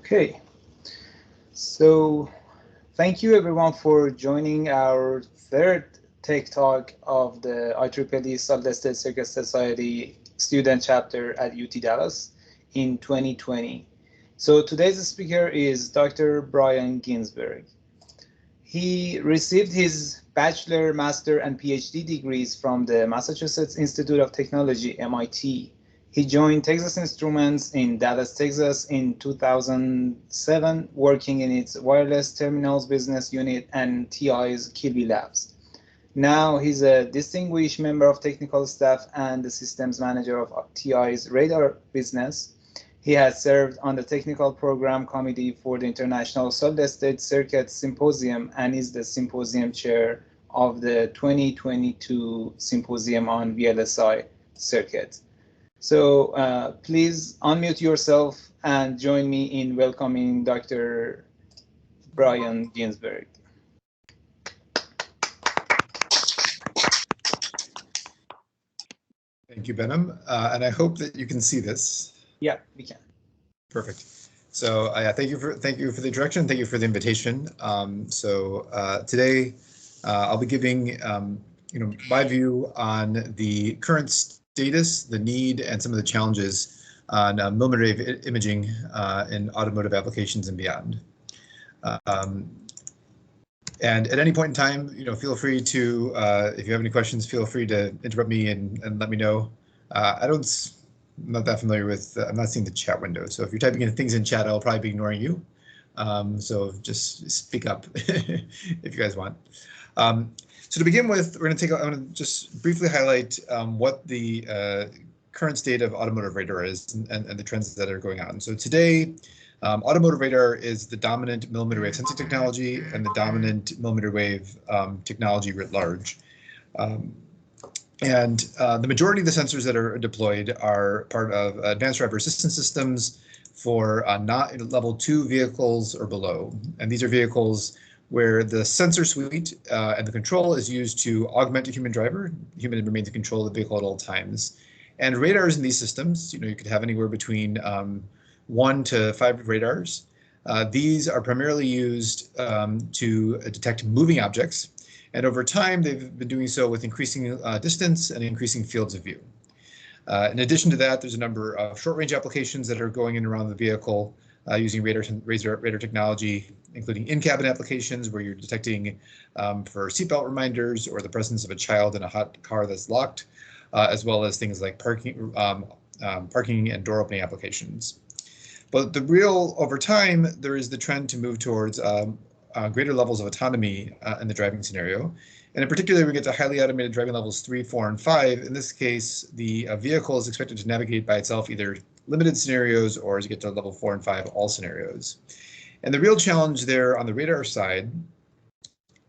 Okay, so thank you everyone for joining our third Tech Talk of the IEEE Solid State Circuit Society student chapter at UT Dallas in 2020. So today's speaker is Dr. Brian Ginsburg. He received his bachelor, master, and PhD degrees from the Massachusetts Institute of Technology, MIT. He joined Texas Instruments in Dallas, Texas in 2007, working in its wireless terminals business unit and TI's Kilby Labs. Now he's a distinguished member of technical staff and the systems manager of TI's radar business. He has served on the technical program committee for the International Solid State Circuit Symposium and is the symposium chair of the 2022 Symposium on VLSI Circuit. So please unmute yourself and join me in welcoming Dr. Brian Ginsburg. Thank you, Benham, and I hope that you can see this. Yeah, we can. Perfect. So thank you for the introduction. Thank you for the invitation. Today I'll be giving my view on the current status, the need, and some of the challenges on millimeter wave imaging in automotive applications and beyond. And at any point in time, feel free to, if you have any questions, feel free to interrupt me and let me know. I'm not that familiar with, I'm not seeing the chat window. So if you're typing in things in chat, I'll probably be ignoring you. So just speak up if you guys want. So to begin with, I'm going to just briefly highlight what the current state of automotive radar is and the trends that are going on. So today, automotive radar is the dominant millimeter wave sensing technology and the dominant millimeter wave technology writ large. The majority of the sensors that are deployed are part of advanced driver assistance systems for not level 2 vehicles or below. And these are vehicles where the sensor suite and the control is used to augment a human driver. The human remains in control of the vehicle at all times. And radars in these systems, you could have anywhere between 1 to 5 radars. These are primarily used to detect moving objects. And over time, they've been doing so with increasing distance and increasing fields of view. In addition to that, there's a number of short-range applications that are going in and around the vehicle using radar technology, including in-cabin applications where you're detecting for seatbelt reminders or the presence of a child in a hot car that's locked, as well as things like parking and door opening applications. But over time, there is the trend to move towards greater levels of autonomy in the driving scenario. And in particular, we get to highly automated driving levels 3, 4, and 5. In this case, the vehicle is expected to navigate by itself either limited scenarios or as you get to level 4 and 5, all scenarios. And the real challenge there on the radar side,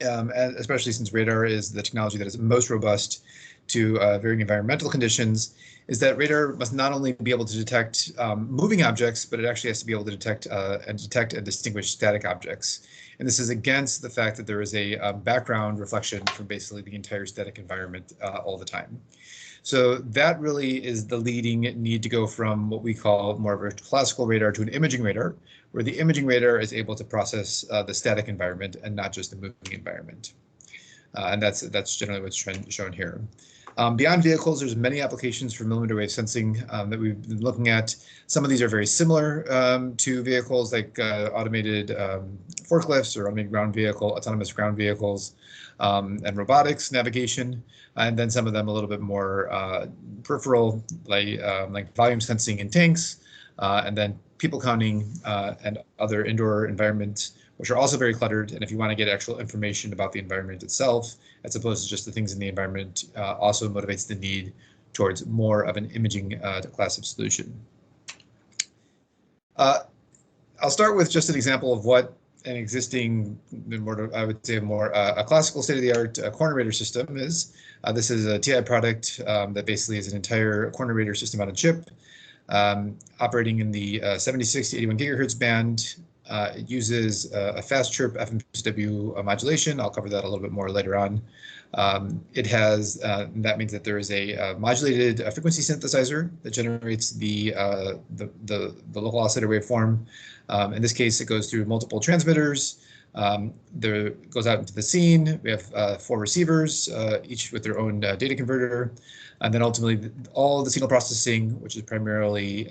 and especially since radar is the technology that is most robust to varying environmental conditions, is that radar must not only be able to detect moving objects, but it actually has to be able to detect and distinguish static objects. And this is against the fact that there is a background reflection from basically the entire static environment all the time. So that really is the leading need to go from what we call more of a classical radar to an imaging radar, where the imaging radar is able to process the static environment and not just the moving environment. And that's generally what's shown here. Beyond vehicles, there's many applications for millimeter wave sensing that we've been looking at. Some of these are very similar to vehicles like automated forklifts or autonomous ground vehicles, and robotics, navigation, and then some of them a little bit more peripheral, like volume sensing in tanks, and then people counting and other indoor environments, which are also very cluttered. And if you want to get actual information about the environment itself, as opposed to just the things in the environment, also motivates the need towards more of an imaging class of solution. I'll start with just an example of what an existing, I would say a classical state-of-the-art corner radar system is. This is a TI product that basically is an entire corner radar system on a chip, operating in the 76 to 81 gigahertz band. It uses a fast chirp FMCW modulation. I'll cover that a little bit more later on. It has, that means that there is a modulated frequency synthesizer that generates the local oscillator waveform. In this case, it goes through multiple transmitters. There goes out into the scene. We have 4 receivers, each with their own data converter. And then ultimately, all the signal processing, which is primarily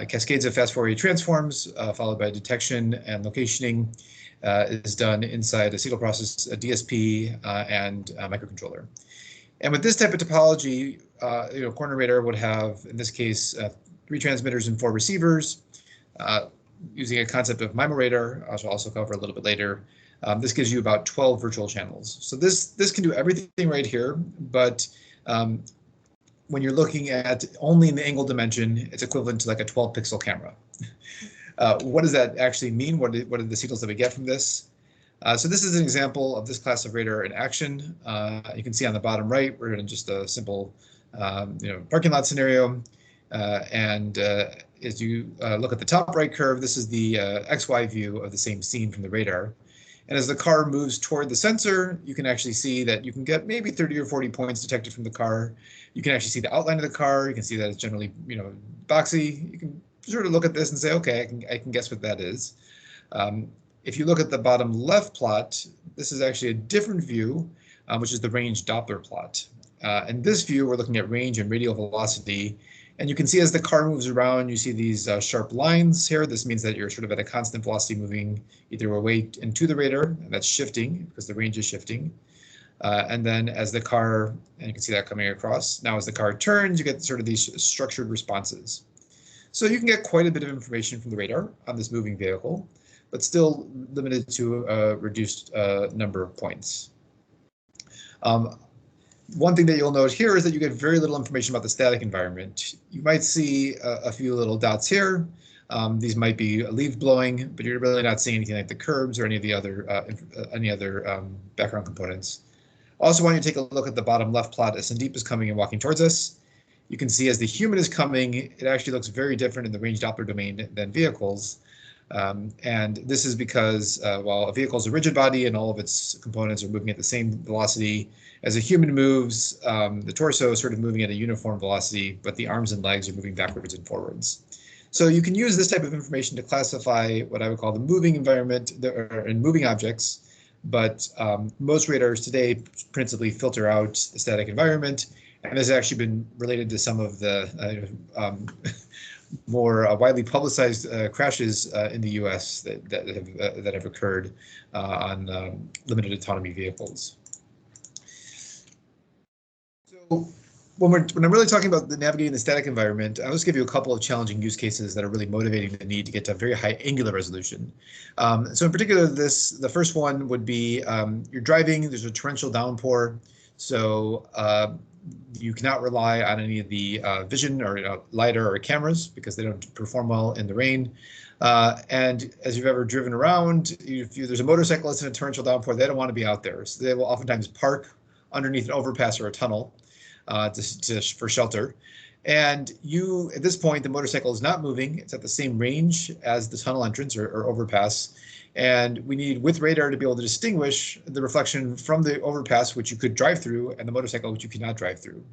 cascades of fast Fourier transforms, followed by detection and locationing, is done inside a signal process, a DSP, and a microcontroller. And with this type of topology, corner radar would have, in this case, 3 transmitters and 4 receivers, using a concept of MIMO radar, which I'll also cover a little bit later. This gives you about 12 virtual channels. So this can do everything right here, but when you're looking at only in the angle dimension, it's equivalent to like a 12 pixel camera. What does that actually mean? What are the signals that we get from this? So this is an example of this class of radar in action. You can see on the bottom right, we're in just a simple parking lot scenario. As you look at the top right curve, this is the XY view of the same scene from the radar. And as the car moves toward the sensor, you can actually see that you can get maybe 30 or 40 points detected from the car. You can actually see the outline of the car. You can see that it's generally, boxy. You can sort of look at this and say, okay, I can guess what that is. If you look at the bottom left plot, this is actually a different view, which is the range Doppler plot. In this view, we're looking at range and radial velocity. And you can see as the car moves around, you see these sharp lines here. This means that you're sort of at a constant velocity moving either away and to the radar, and that's shifting because the range is shifting. And then as the car, and you can see that coming across, now as the car turns, you get sort of these structured responses. So you can get quite a bit of information from the radar on this moving vehicle, but still limited to a reduced number of points. One thing that you'll note here is that you get very little information about the static environment. You might see a few little dots here. These might be leaf blowing, but you're really not seeing anything like the curbs or any of the other background components. Also want you to take a look at the bottom left plot as Sandeep is coming and walking towards us. You can see as the human is coming, it actually looks very different in the range Doppler domain than vehicles. And this is because while a vehicle is a rigid body and all of its components are moving at the same velocity, as a human moves, the torso is sort of moving at a uniform velocity, but the arms and legs are moving backwards and forwards. So you can use this type of information to classify what I would call the moving environment and moving objects, but most radars today principally filter out the static environment, and this has actually been related to some of the more widely publicized crashes in the U.S. that have occurred on limited autonomy vehicles. So when I'm really talking about navigating the static environment, I'll just give you a couple of challenging use cases that are really motivating the need to get to very high angular resolution. So in particular, the first one would be you're driving, there's a torrential downpour, so you cannot rely on any of the vision or LiDAR or cameras because they don't perform well in the rain. And as you've ever driven around, if there's a motorcyclist in a torrential downpour, they don't want to be out there. So they will oftentimes park underneath an overpass or a tunnel for shelter. And at this point, the motorcycle is not moving. It's at the same range as the tunnel entrance or overpass. And we need, with radar, to be able to distinguish the reflection from the overpass, which you could drive through, and the motorcycle, which you cannot drive through.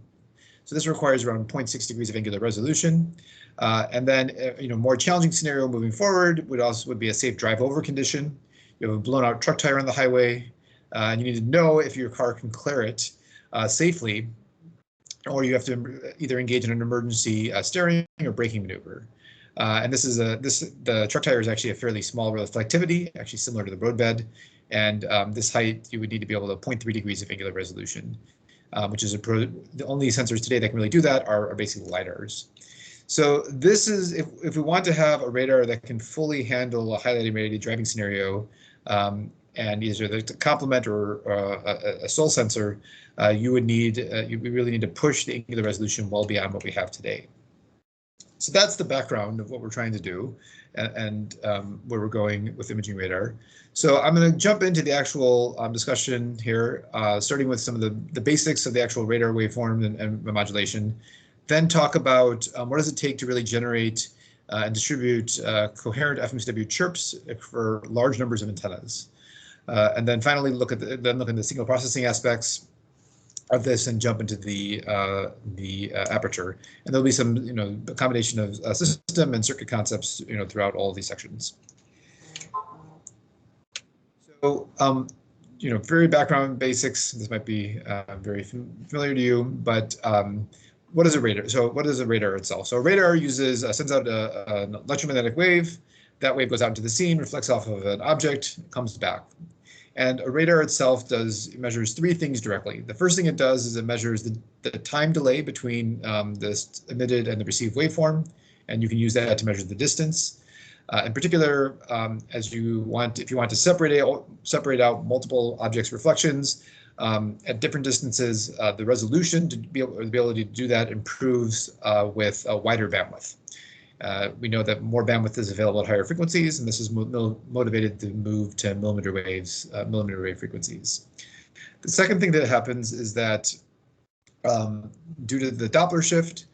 So this requires around 0.6 degrees of angular resolution. And then, more challenging scenario moving forward would be a safe drive-over condition. You have a blown-out truck tire on the highway, and you need to know if your car can clear it safely, or you have to either engage in an emergency steering or braking maneuver. And the truck tire is actually a fairly small reflectivity, actually similar to the roadbed. And this height, you would need to be able to 0.3 degrees of angular resolution, which is the only sensors today that can really do that are basically LiDARs. So this is, if we want to have a radar that can fully handle a highly radiated driving scenario, and either to complement or a sole sensor, you really need to push the angular resolution well beyond what we have today. So that's the background of what we're trying to do and where we're going with imaging radar. So I'm going to jump into the actual discussion here, starting with some of the basics of the actual radar waveform and modulation, then talk about what does it take to really generate and distribute coherent FMCW chirps for large numbers of antennas. And then finally look at the signal processing aspects of this and jump into the aperture. And there'll be some, a combination of system and circuit concepts, throughout all of these sections. So, very background basics. This might be very familiar to you, but what is a radar? So what is a radar itself? So a radar sends out an electromagnetic wave. That wave goes out into the scene, reflects off of an object, comes back. And a radar itself measures three things directly. The first thing it does is it measures the time delay between the emitted and the received waveform, and you can use that to measure the distance. In particular, if you want to separate out multiple objects' reflections at different distances, the resolution the ability to do that improves with a wider bandwidth. We know that more bandwidth is available at higher frequencies, and this is motivated to move to millimeter wave frequencies. The second thing that happens is that due to the Doppler shift,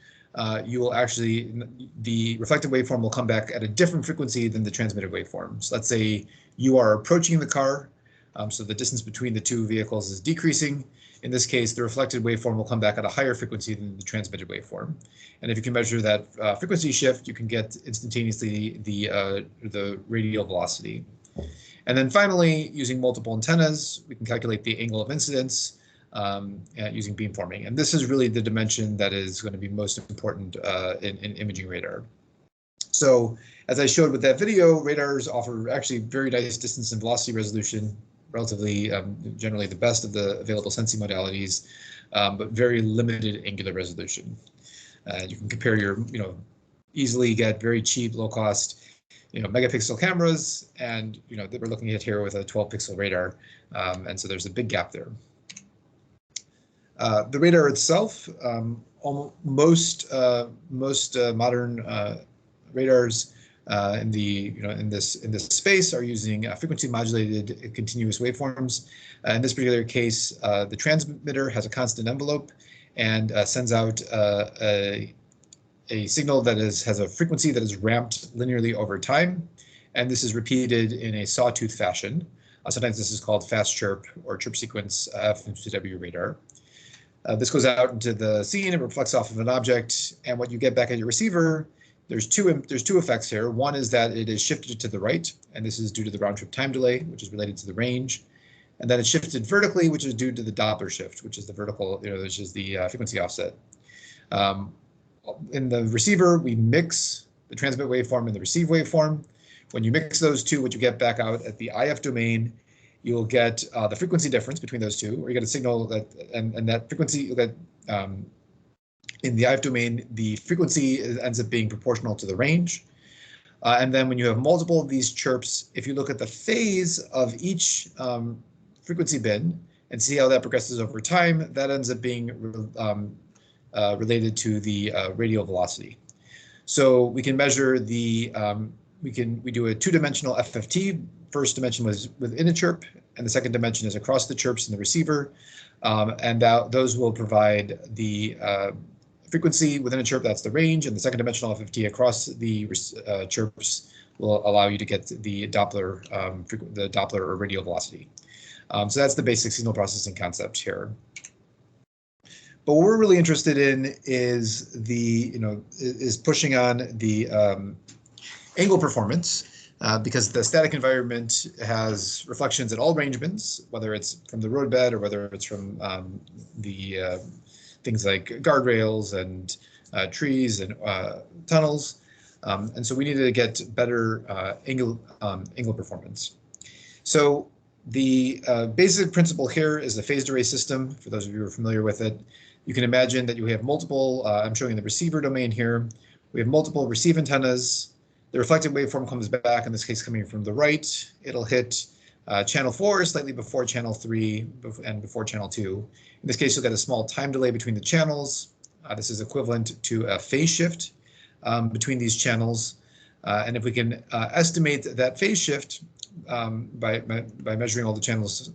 the reflected waveform will come back at a different frequency than the transmitted waveform. So let's say you are approaching the car, so the distance between the two vehicles is decreasing. In this case, the reflected waveform will come back at a higher frequency than the transmitted waveform. And if you can measure that frequency shift, you can get instantaneously the radial velocity. And then finally, using multiple antennas, we can calculate the angle of incidence using beamforming. And this is really the dimension that is going to be most important in imaging radar. So as I showed with that video, radars offer actually very nice distance and velocity resolution, relatively generally the best of the available sensing modalities, but very limited angular resolution. You can compare easily get very cheap, low cost, megapixel cameras, and that we're looking at here with a 12 pixel radar, and so there's a big gap there. The radar itself, most modern radars in this space are using frequency modulated continuous waveforms. In this particular case, the transmitter has a constant envelope and sends out a signal that has a frequency that is ramped linearly over time, and this is repeated in a sawtooth fashion. Sometimes this is called fast chirp or chirp sequence FMCW radar. This goes out into the scene, it reflects off of an object, and what you get back at your receiver, there's two effects here. One is that it is shifted to the right, and this is due to the round trip time delay, which is related to the range. And then it's shifted vertically, which is due to the Doppler shift, which is the vertical, which is the frequency offset. In the receiver, we mix the transmit waveform and the receive waveform. When you mix those two, what you get back out at the IF domain, you'll get the frequency difference between those two, or you get a signal that, and that frequency, you'll get in the IF domain, the frequency ends up being proportional to the range. And then when you have multiple of these chirps, if you look at the phase of each frequency bin and see how that progresses over time, that ends up being related to the radial velocity. So we can measure we do a two-dimensional FFT. First dimension was within a chirp, and the second dimension is across the chirps in the receiver. And those will provide the frequency within a chirp, that's the range, and the second dimensional FFT across the chirps will allow you to get the Doppler or radial velocity. So that's the basic signal processing concept here. But what we're really interested in is is pushing on the angle performance. Because the static environment has reflections at all range bins, whether it's from the roadbed or whether it's from the things like guardrails and trees and tunnels. And so we needed to get better angle performance. So the basic principle here is the phased array system. For those of you who are familiar with it, you can imagine that you have multiple, I'm showing the receiver domain here. We have multiple receive antennas. The reflected waveform comes back, in this case coming from the right. It'll hit channel 4 slightly before channel 3 and before channel 2. In this case, you'll get a small time delay between the channels. This is equivalent to a phase shift between these channels. And if we can estimate that phase shift by measuring all the channels,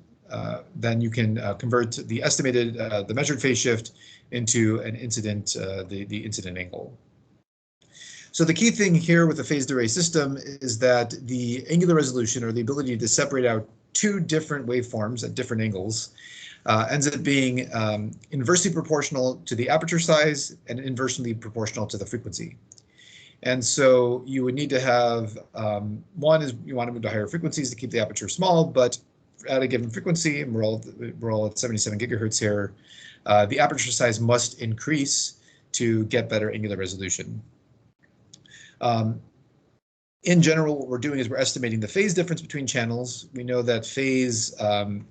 then you can convert the estimated, the measured phase shift into an incident, the incident angle. So the key thing here with the phased array system is that the angular resolution, or the ability to separate out two different waveforms at different angles ends up being inversely proportional to the aperture size and inversely proportional to the frequency. And so you would need to have, one is you want to move to higher frequencies to keep the aperture small, but at a given frequency, and we're all at 77 gigahertz here, the aperture size must increase to get better angular resolution. In general, what we're doing is we're estimating the phase difference between channels. We know that phase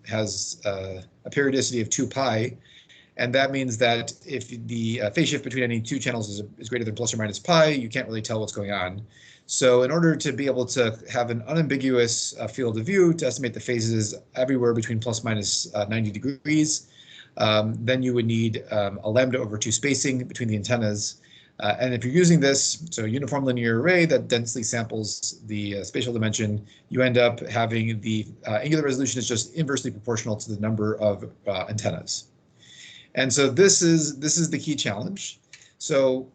has a periodicity of 2 pi, and that means that if the phase shift between any two channels is greater than plus or minus pi, you can't really tell what's going on. So in order to be able to have an unambiguous field of view to estimate the phases everywhere between plus minus 90 degrees, then you would need a lambda over 2 spacing between the antennas. And if you're using this, so a uniform linear array that densely samples the spatial dimension, you end up having the angular resolution is just inversely proportional to the number of antennas. And so this is the key challenge. So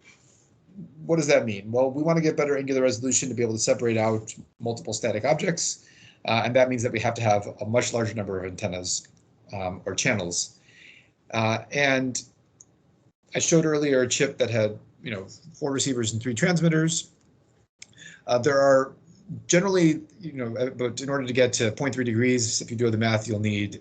what does that mean? Well, we want to get better angular resolution to be able to separate out multiple static objects. And that means that we have to have a much larger number of antennas or channels. And I showed earlier a chip that had 4 receivers and 3 transmitters. There are generally, but in order to get to 0.3 degrees, if you do the math, you'll need,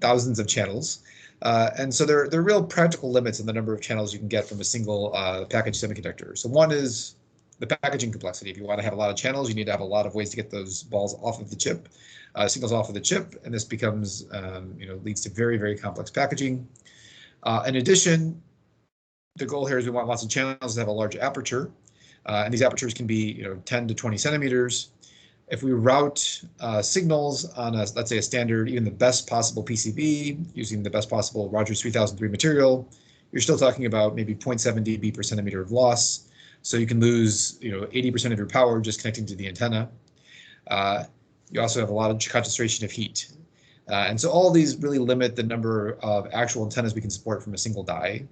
thousands of channels. And so there are real practical limits in the number of channels you can get from a single packaged semiconductor. So one is the packaging complexity. If you want to have a lot of channels, you need to have a lot of ways to get those balls off of the chip, signals off of the chip, and this becomes, leads to very, very complex packaging. In addition, the goal here is we want lots of channels that have a large aperture, and these apertures can be 10 to 20 centimeters. If we route signals on let's say a standard, even the best possible PCB using the best possible Rogers 3003 material, you're still talking about maybe 0.7 dB per centimeter of loss. So you can lose 80% of your power just connecting to the antenna. You also have a lot of concentration of heat. And so all these really limit the number of actual antennas we can support from a single die.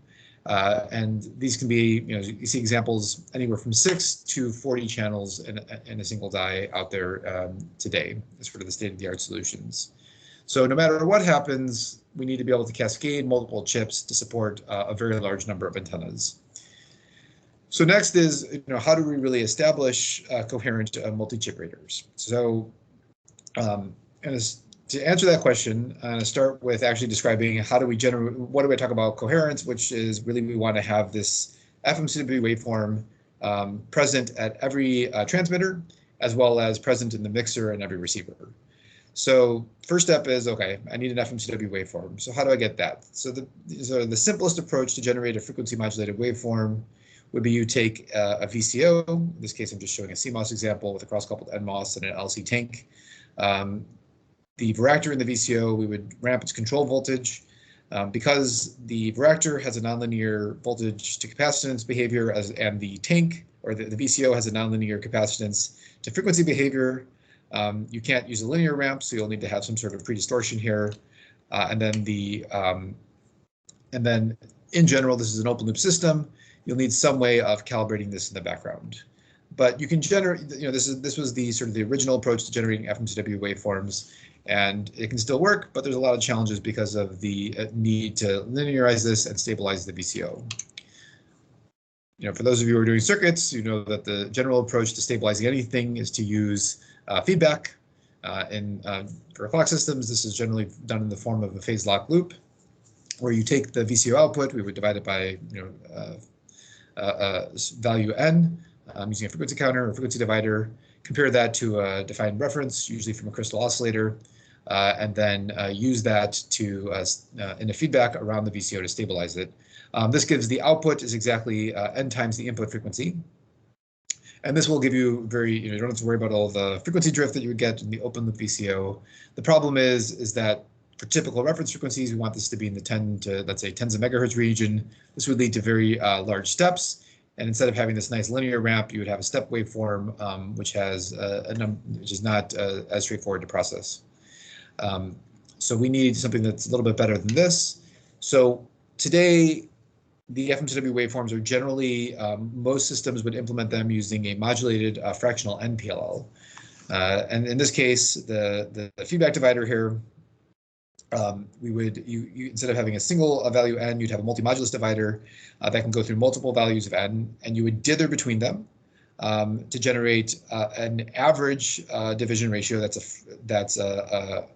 And these can be, you see examples anywhere from 6 to 40 channels in a single die out there today. As sort of the state-of-the-art solutions. So no matter what happens, we need to be able to cascade multiple chips to support a very large number of antennas. So next is, how do we really establish coherent multi-chip radars? So to answer that question, I'm going to start with actually describing how do we generate, what do we talk about coherence, which is really we want to have this FMCW waveform present at every transmitter, as well as present in the mixer and every receiver. So first step is, okay, I need an FMCW waveform. So how do I get that? So the simplest approach to generate a frequency modulated waveform would be you take a VCO. In this case, I'm just showing a CMOS example with a cross-coupled NMOS and an LC tank. The varactor in the VCO, we would ramp its control voltage. Because the varactor has a nonlinear voltage to capacitance behavior and the tank or the VCO has a nonlinear capacitance to frequency behavior, you can't use a linear ramp, so you'll need to have some sort of predistortion here. And then in general, this is an open loop system. You'll need some way of calibrating this in the background. But you can generate, this was the sort of the original approach to generating FMCW waveforms, and it can still work, but there's a lot of challenges because of the need to linearize this and stabilize the VCO. For those of you who are doing circuits, you know that the general approach to stabilizing anything is to use feedback. For clock systems, this is generally done in the form of a phase lock loop, where you take the VCO output, we would divide it by value n, using a frequency counter or frequency divider, compare that to a defined reference, usually from a crystal oscillator, and then use that to in a feedback around the VCO to stabilize it. This gives the output is exactly n times the input frequency. And this will give you you don't have to worry about all the frequency drift that you would get in the open loop VCO. The problem is that for typical reference frequencies, we want this to be in the 10 to, let's say, tens of megahertz region. This would lead to very large steps. And instead of having this nice linear ramp, you would have a step waveform, which has which is not as straightforward to process. So we need something that's a little bit better than this. So today, the FMCW waveforms are generally, most systems would implement them using a modulated fractional NPLL. And in this case, the feedback divider here, you instead of having a single value n, you'd have a multi-modulus divider that can go through multiple values of n, and you would dither between them to generate an average division ratio that's a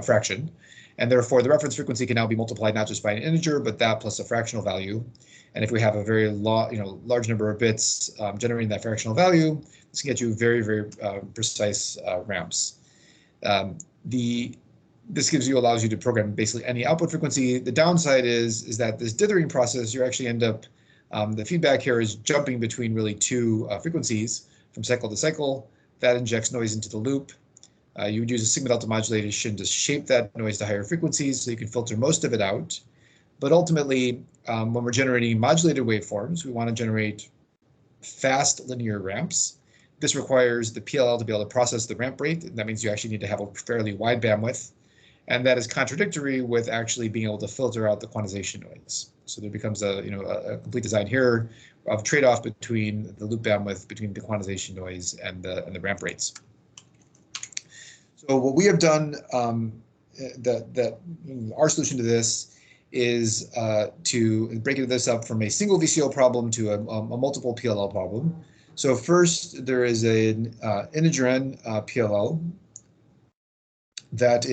fraction. And therefore, the reference frequency can now be multiplied not just by an integer, but that plus a fractional value. And if we have a very large number of bits generating that fractional value, this can get you very, very precise ramps. This allows you to program basically any output frequency. The downside is that this dithering process, you actually end up, the feedback here is jumping between really two frequencies from cycle to cycle. That injects noise into the loop. You would use a sigma delta modulation to shape that noise to higher frequencies so you can filter most of it out. But ultimately, when we're generating modulated waveforms, we want to generate fast linear ramps. This requires the PLL to be able to process the ramp rate. That means you actually need to have a fairly wide bandwidth. And that is contradictory with actually being able to filter out the quantization noise. So there becomes a complete design here of trade-off between the loop bandwidth, between the quantization noise and the ramp rates. So what we have done, our solution to this is to break this up from a single VCO problem to a multiple PLL problem. So first, there is an integer n PLL that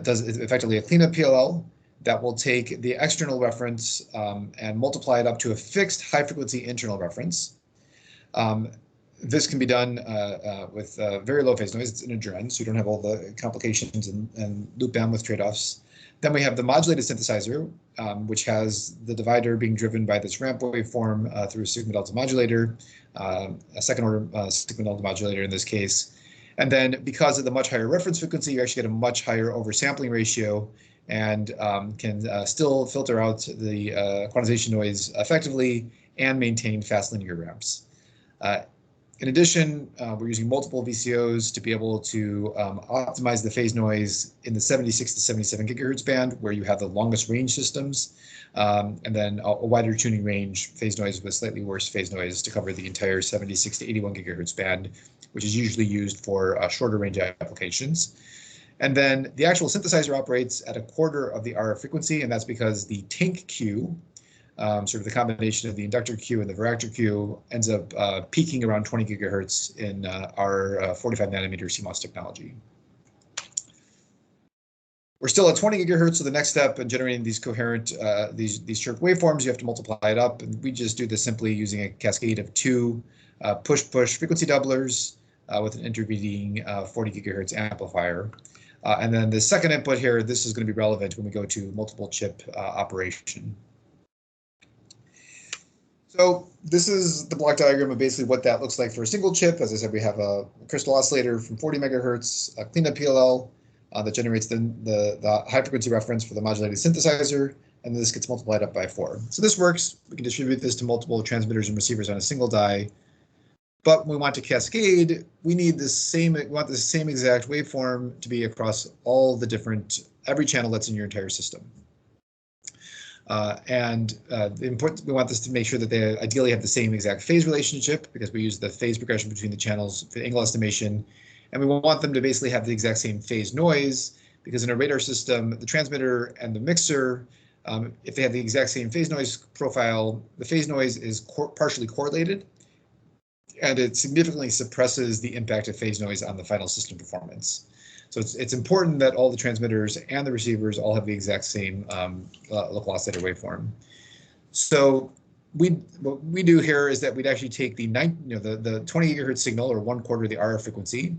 does effectively a cleanup PLL that will take the external reference and multiply it up to a fixed high frequency internal reference. This can be done with very low phase noise. It's integer n, so you don't have all the complications and loop bandwidth trade-offs. Then we have the modulated synthesizer, which has the divider being driven by this ramp waveform through a sigma delta modulator, a second order sigma delta modulator in this case. And then because of the much higher reference frequency, you actually get a much higher oversampling ratio and can still filter out the quantization noise effectively and maintain fast linear ramps. In addition, we're using multiple VCOs to be able to optimize the phase noise in the 76 to 77 gigahertz band, where you have the longest range systems, and then a wider tuning range phase noise with slightly worse phase noise to cover the entire 76 to 81 gigahertz band, which is usually used for shorter range applications. And then the actual synthesizer operates at a quarter of the RF frequency, and that's because the tank Q, sort of the combination of the inductor Q and the varactor Q, ends up peaking around 20 gigahertz in our 45 nanometer CMOS technology. We're still at 20 gigahertz, so the next step in generating these coherent, these chirp waveforms, you have to multiply it up, and we just do this simply using a cascade of two push-push frequency doublers with an intervening 40 gigahertz amplifier. And then the second input here, this is going to be relevant when we go to multiple chip operation. So this is the block diagram of basically what that looks like for a single chip. As I said, we have a crystal oscillator from 40 megahertz, a cleanup PLL that generates the high frequency reference for the modulated synthesizer, and this gets multiplied up by 4. So this works. We can distribute this to multiple transmitters and receivers on a single die. But when we want to cascade, we need the same. We want the same exact waveform to be across all the different every channel that's in your entire system. We want this to make sure that they ideally have the same exact phase relationship, because we use the phase progression between the channels for angle estimation. And we want them to basically have the exact same phase noise, because in a radar system, the transmitter and the mixer, if they have the exact same phase noise profile, the phase noise is partially correlated, and it significantly suppresses the impact of phase noise on the final system performance. So it's important that all the transmitters and the receivers all have the exact same local oscillator waveform. So what we do here is that we'd actually take the 20 gigahertz signal, or 1/4 of the RF frequency,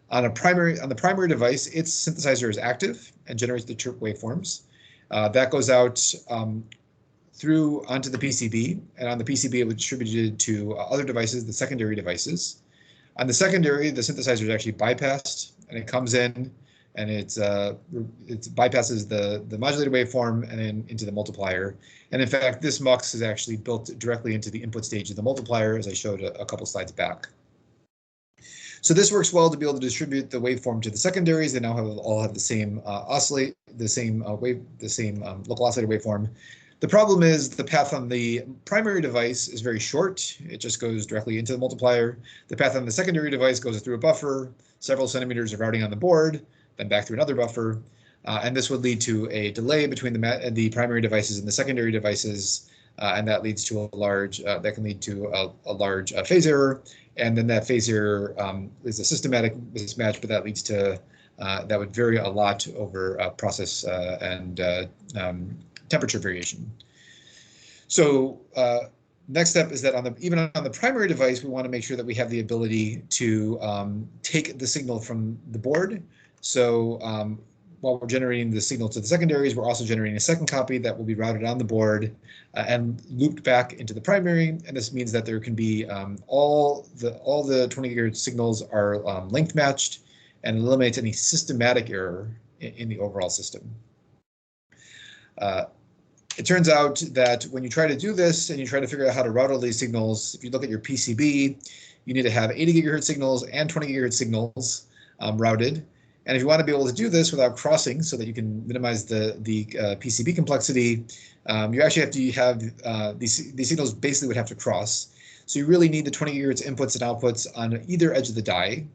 on the primary device. Its synthesizer is active and generates the chirp waveforms. That goes out through onto the PCB, and on the PCB it was distributed to other devices, the secondary devices. On the secondary, the synthesizer is actually bypassed, and it comes in and it bypasses the modulated waveform and then into the multiplier. And in fact, this MUX is actually built directly into the input stage of the multiplier, as I showed a couple slides back. So this works well to be able to distribute the waveform to the secondaries. They now all have the same local oscillator waveform. The problem is the path on the primary device is very short. It just goes directly into the multiplier. The path on the secondary device goes through a buffer, several centimeters of routing on the board, then back through another buffer. And this would lead to a delay between the primary devices and the secondary devices. And that leads to that can lead to a large phase error. And then that phase error is a systematic mismatch, but that leads to, that would vary a lot over process and temperature variation. So next step is that even on the primary device, we want to make sure that we have the ability to take the signal from the board. So while we're generating the signal to the secondaries, we're also generating a second copy that will be routed on the board and looped back into the primary. And this means that there can be all the 20 gigahertz signals are length matched and eliminates any systematic error in the overall system. It turns out that when you try to do this and you try to figure out how to route all these signals, if you look at your PCB, you need to have 80 gigahertz signals and 20 gigahertz signals routed. And if you want to be able to do this without crossing so that you can minimize the PCB complexity, you actually have to have these signals basically would have to cross. So you really need the 20 gigahertz inputs and outputs on either edge of the die.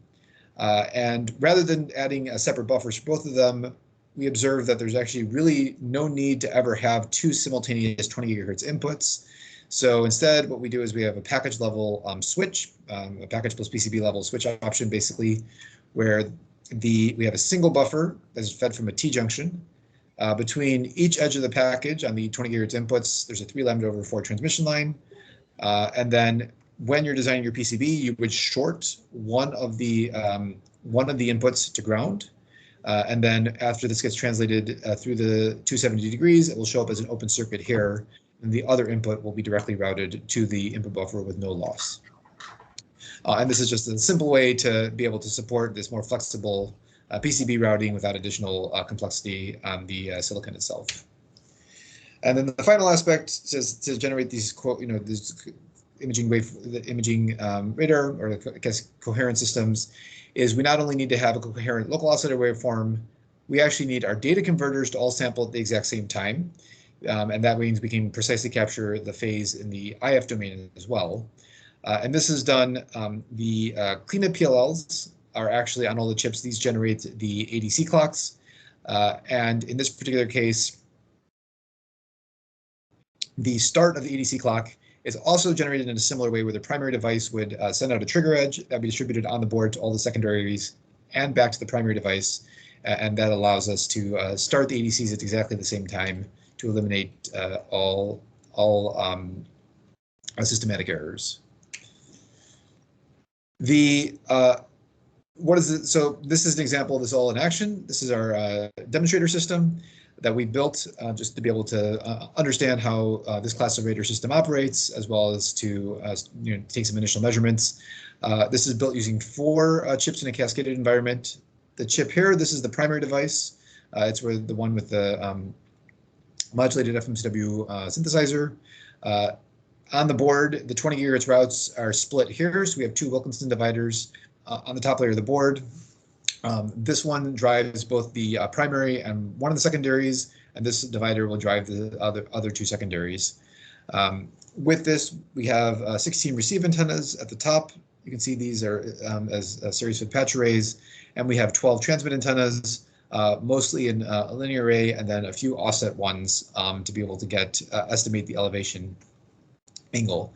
And rather than adding separate buffers for both of them, we observe that there's actually really no need to ever have two simultaneous 20 gigahertz inputs. So instead, what we do is we have a package level switch, a package plus PCB level switch option, basically, where we have a single buffer that's fed from a T-junction. Between each edge of the package on the 20 gigahertz inputs, there's a 3 lambda over 4 transmission line. And then when you're designing your PCB, you would short one of the inputs to ground. And then after this gets translated through the 270 degrees, it will show up as an open circuit here, and the other input will be directly routed to the input buffer with no loss. And this is just a simple way to be able to support this more flexible PCB routing without additional complexity on the silicon itself. And then the final aspect is to generate these, these imaging radar, or I guess coherent systems, is we not only need to have a coherent local oscillator waveform, we actually need our data converters to all sample at the exact same time. And that means we can precisely capture the phase in the IF domain as well. And this is done, the cleanup PLLs are actually on all the chips. These generate the ADC clocks. And in this particular case, the start of the ADC clock is also generated in a similar way where the primary device would send out a trigger edge that would be distributed on the board to all the secondaries and back to the primary device. And that allows us to start the ADCs at exactly the same time to eliminate all systematic errors. What is it? So this is an example of this all in action. This is our demonstrator system that we built just to be able to understand how this class of radar system operates, as well as to take some initial measurements. This is built using 4 chips in a cascaded environment. The chip here, this is the primary device. It's where the one with the modulated FMCW synthesizer. On the board, the 20 gigahertz routes are split here. So we have 2 Wilkinson dividers on the top layer of the board. This one drives both the primary and one of the secondaries, and this divider will drive the other 2 secondaries. With this, we have 16 receive antennas at the top. You can see these are as a series of patch arrays, and we have 12 transmit antennas, mostly in a linear array, and then a few offset ones to be able to estimate the elevation angle.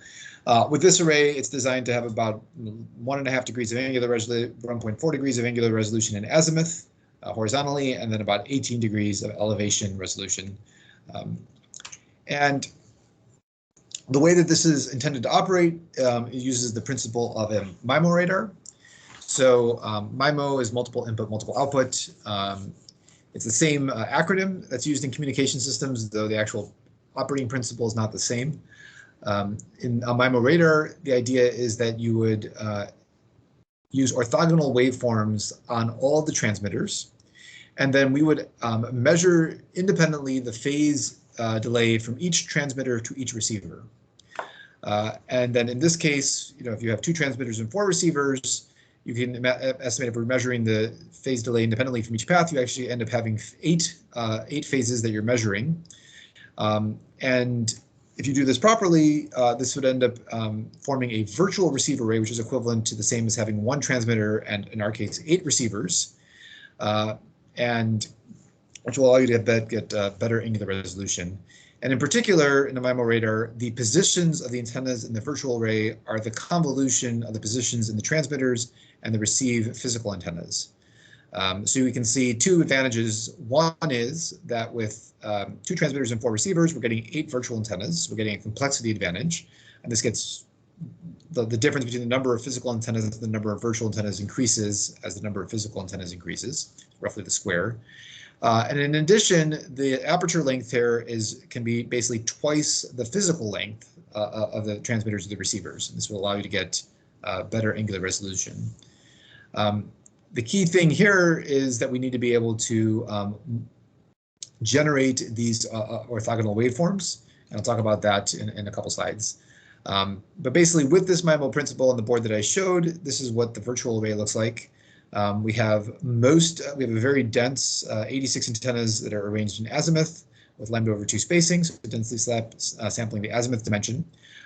With this array, it's designed to have about 1.5 degrees of angular resolution, 1.4 degrees of angular resolution in azimuth horizontally, and then about 18 degrees of elevation resolution. And the way that this is intended to operate, it uses the principle of a MIMO radar. So MIMO is multiple input, multiple output. It's the same acronym that's used in communication systems, though the actual operating principle is not the same. In a MIMO radar, the idea is that you would use orthogonal waveforms on all the transmitters, and then we would measure independently the phase delay from each transmitter to each receiver. And then in this case, if you have 2 transmitters and 4 receivers, you can estimate if we're measuring the phase delay independently from each path, you actually end up having 8 phases that you're measuring. And if you do this properly, this would end up forming a virtual receive array, which is equivalent to the same as having one transmitter and, in our case, 8 receivers, and which will allow you to get better angular resolution. And in particular, in the MIMO radar, the positions of the antennas in the virtual array are the convolution of the positions in the transmitters and the receive physical antennas. So we can see two advantages. One is that with 2 transmitters and 4 receivers, we're getting 8 virtual antennas. We're getting a complexity advantage. And this gets the difference between the number of physical antennas and the number of virtual antennas increases as the number of physical antennas increases, roughly the square. And in addition, the aperture length here can be basically twice the physical length of the transmitters to the receivers. And this will allow you to get better angular resolution. The key thing here is that we need to be able to generate these orthogonal waveforms, and I'll talk about that in a couple slides. But basically, with this MIMO principle on the board that I showed, this is what the virtual array looks like. We have a very dense 86 antennas that are arranged in azimuth with lambda/2 spacing, so densely sampling the azimuth dimension.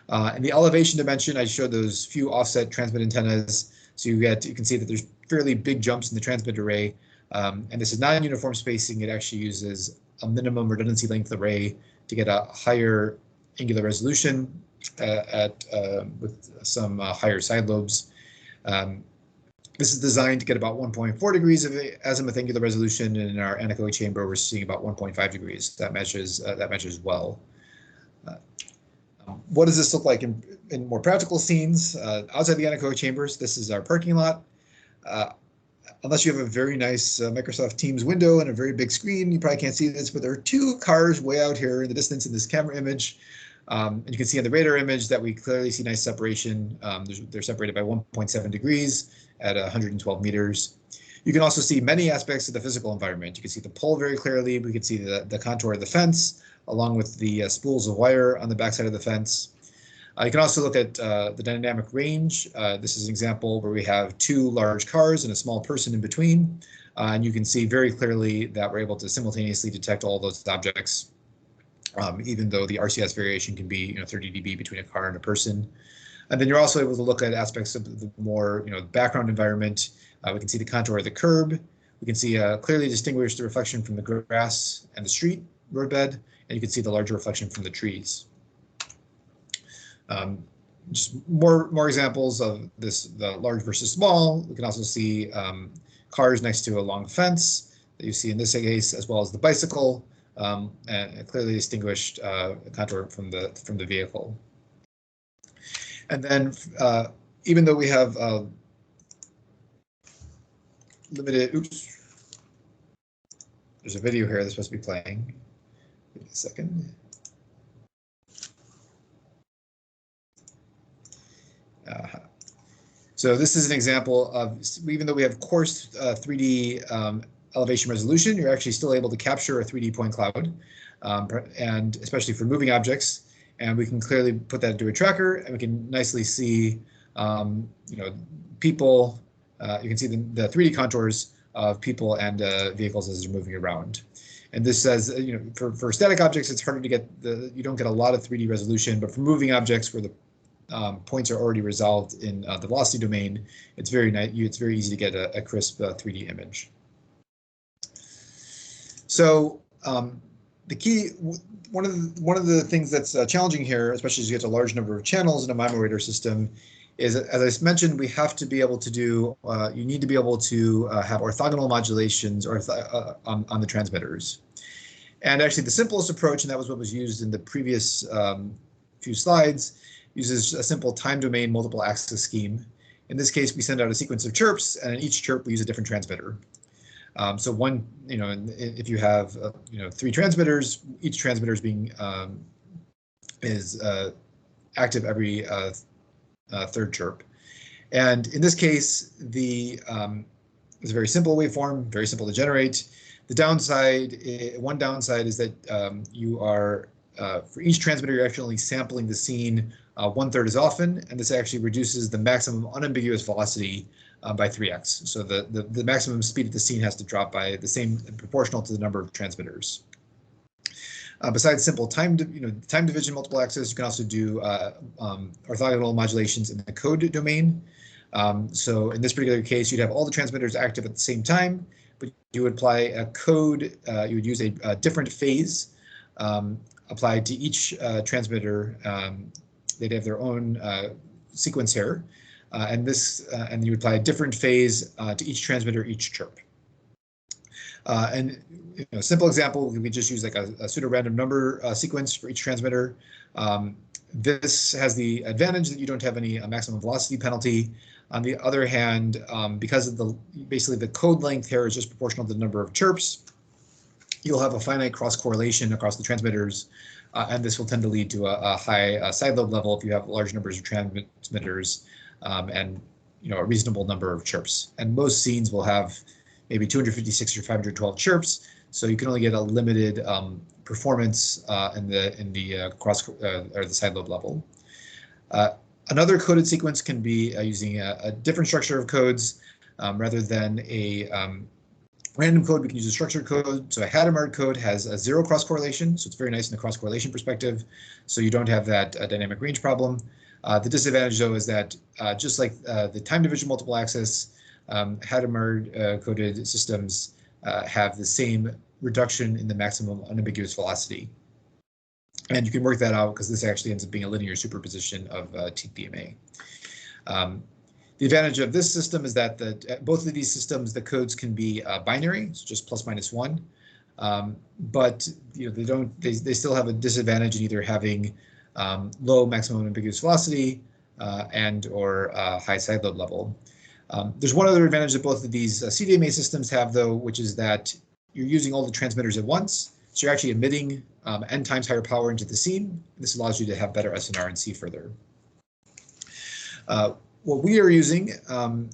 And the elevation dimension, I showed those few offset transmit antennas. So you can see that there's fairly big jumps in the transmit array. And this is non-uniform spacing. It actually uses a minimum redundancy length array to get a higher angular resolution with some higher side lobes. This is designed to get about 1.4 degrees of azimuth angular resolution, and in our anechoic chamber, we're seeing about 1.5 degrees. That measures well. What does this look like in more practical scenes? Outside the anechoic chambers, this is our parking lot. Unless you have a very nice Microsoft Teams window and a very big screen, you probably can't see this, but there are 2 cars way out here in the distance in this camera image. And you can see on the radar image that we clearly see nice separation. They're separated by 1.7 degrees at 112 meters. You can also see many aspects of the physical environment. You can see the pole very clearly. We can see the contour of the fence, along with the spools of wire on the backside of the fence. You can also look at the dynamic range. This is an example where we have 2 large cars and a small person in between. And you can see very clearly that we're able to simultaneously detect all those objects, even though the RCS variation can be 30 dB between a car and a person. And then you're also able to look at aspects of the more background environment. We can see the contour of the curb. We can see clearly distinguish the reflection from the grass and the street roadbed, and you can see the larger reflection from the trees. Just more examples of this, the large versus small. We can also see cars next to a long fence that you see in this case, as well as the bicycle, and clearly distinguished contour from the vehicle. And then, even though we have limited, there's a video here that's supposed to be playing. Give me a second. So this is an example of, even though we have coarse 3D elevation resolution, you're actually still able to capture a 3D point cloud, and especially for moving objects. And we can clearly put that into a tracker, and we can nicely see, people. You can see the 3D contours of people and vehicles as they're moving around. And this says, for static objects, it's harder to get you don't get a lot of 3D resolution, but for moving objects where the points are already resolved in the velocity domain, it's very nice. It's very easy to get a crisp 3D image. So the key, one of the things that's challenging here, especially as you get a large number of channels in a MIMO radar system, is, as I mentioned, we have to be able to do. You need to be able to have orthogonal modulations on the transmitters. And actually, the simplest approach, and that was what was used in the previous few slides, uses a simple time domain multiple axis scheme. In this case, we send out a sequence of chirps, and in each chirp we use a different transmitter. So one, if you have 3 transmitters, each transmitter is active every third chirp. And in this case, it's a very simple waveform, very simple to generate. The downside, one downside is that you are, for each transmitter, you're actually sampling the scene 1/3 as often, and this actually reduces the maximum unambiguous velocity by 3x. So the maximum speed at the scene has to drop by the same, proportional to the number of transmitters. Besides simple time division multiple access, you can also do orthogonal modulations in the code domain. So in this particular case, you'd have all the transmitters active at the same time, but you would apply a code, you would use a different phase applied to each transmitter. They'd have their own sequence here, and you would apply a different phase to each transmitter, each chirp. And simple example, we just use like a pseudo-random number sequence for each transmitter. This has the advantage that you don't have any maximum velocity penalty. On the other hand, because of basically the code length here is just proportional to the number of chirps, you'll have a finite cross correlation across the transmitters, and this will tend to lead to a high side lobe level if you have large numbers of transmitters and a reasonable number of chirps. And most scenes will have maybe 256 or 512 chirps, so you can only get a limited performance in the cross or the side lobe level. Another coded sequence can be using a different structure of codes rather than a random code. We can use a structured code. So a Hadamard code has a zero cross correlation, so it's very nice in the cross correlation perspective. So you don't have that dynamic range problem. The disadvantage, though, is that just like the time division multiple access, Hadamard coded systems have the same reduction in the maximum unambiguous velocity. And you can work that out because this actually ends up being a linear superposition of TPMA. The advantage of this system is that both of these systems, the codes can be binary, so just plus minus one. But they still have a disadvantage in either having low maximum unambiguous velocity and or high side lobe level. There's one other advantage that both of these CDMA systems have, though, which is that you're using all the transmitters at once. So you're actually emitting n times higher power into the scene. This allows you to have better SNR and see further. What we are using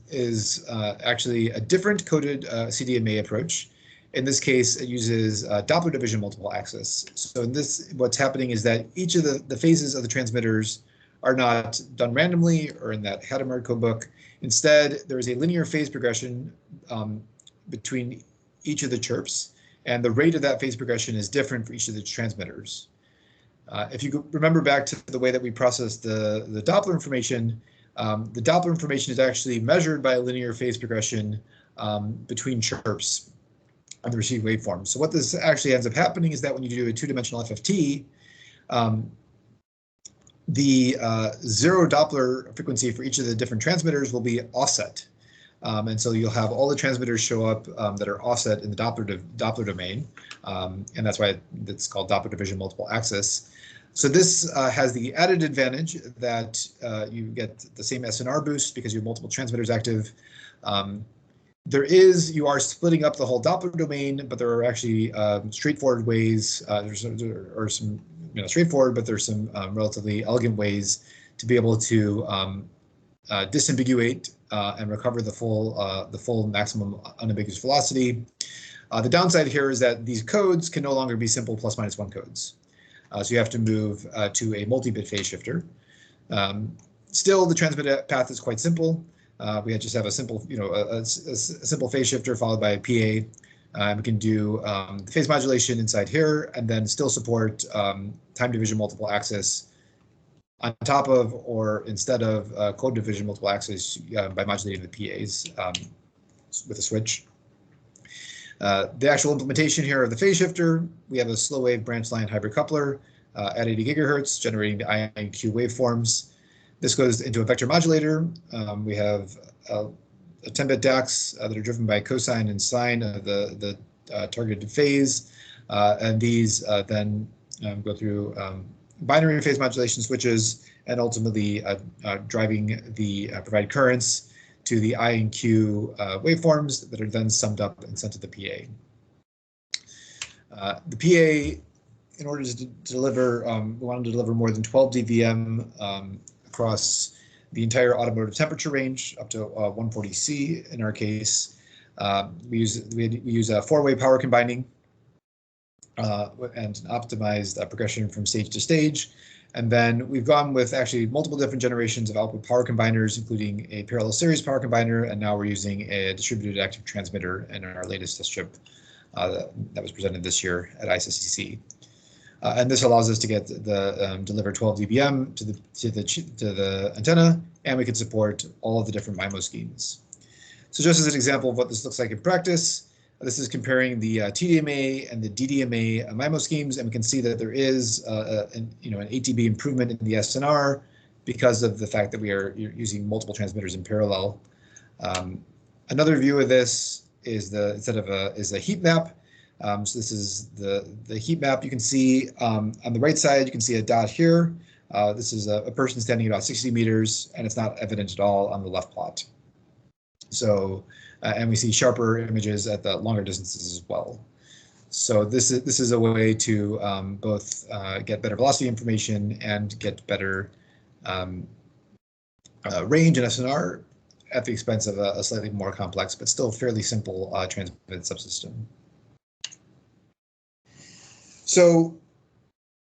is actually a different coded CDMA approach. In this case, it uses Doppler division multiple access. So in this, what's happening is that each of the phases of the transmitters are not done randomly or in that Hadamard codebook. Instead, there is a linear phase progression between each of the chirps, and the rate of that phase progression is different for each of the transmitters. If you remember back to the way that we process the Doppler information is actually measured by a linear phase progression between chirps on the received waveform. So what this actually ends up happening is that when you do a two-dimensional FFT, the zero Doppler frequency for each of the different transmitters will be offset. And so you'll have all the transmitters show up that are offset in the Doppler domain. And that's why it's called Doppler division multiple access. So this has the added advantage that you get the same SNR boost because you have multiple transmitters active. You are splitting up the whole Doppler domain, but there are actually straightforward ways, straightforward, but there's some relatively elegant ways to be able to disambiguate and recover the full maximum unambiguous velocity. The downside here is that these codes can no longer be simple plus minus one codes. So you have to move to a multi-bit phase shifter. Still, the transmit path is quite simple. We just have a simple, a simple phase shifter followed by a PA. We can do the phase modulation inside here, and then still support time division multiple access on top of or instead of code division multiple access by modulating the PAs with a switch. The actual implementation here of the phase shifter, we have a slow wave branch line hybrid coupler at 80 gigahertz, generating the INQ waveforms. This goes into a vector modulator. We have a 10-bit DACs that are driven by cosine and sine of the targeted phase, and these then go through binary phase modulation switches and ultimately driving the provided currents to the I and Q waveforms that are then summed up and sent to the PA. The PA, in order to deliver, we wanted to deliver more than 12 dVm across the entire automotive temperature range, up to 140 C in our case. We use a four-way power combining and optimized progression from stage to stage. And then we've gone with actually multiple different generations of output power combiners, including a parallel series power combiner, and now we're using a distributed active transmitter in our latest test chip that was presented this year at ISSCC. And this allows us to get the deliver 12 dBm to the antenna, and we can support all of the different MIMO schemes. So just as an example of what this looks like in practice, this is comparing the TDMA and the DDMA MIMO schemes, and we can see that there is an 8 dB improvement in the SNR because of the fact that we are using multiple transmitters in parallel. Another view of this is a heat map. So this is the heat map. You can see on the right side, you can see a dot here. This is a person standing about 60 meters, and it's not evident at all on the left plot. So, and we see sharper images at the longer distances as well. So this is a way to both get better velocity information and get better range and SNR at the expense of a slightly more complex, but still fairly simple transmitted subsystem. So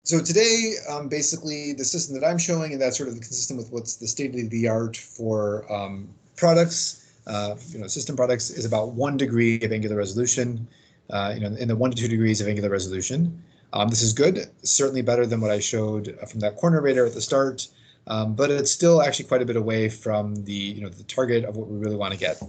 today, basically, the system that I'm showing, and that's sort of consistent with what's the state of the art for products, system products, is about 1 degree of angular resolution, in the 1 to 2 degrees of angular resolution. This is good, certainly better than what I showed from that corner radar at the start, but it's still actually quite a bit away from the target of what we really want to get.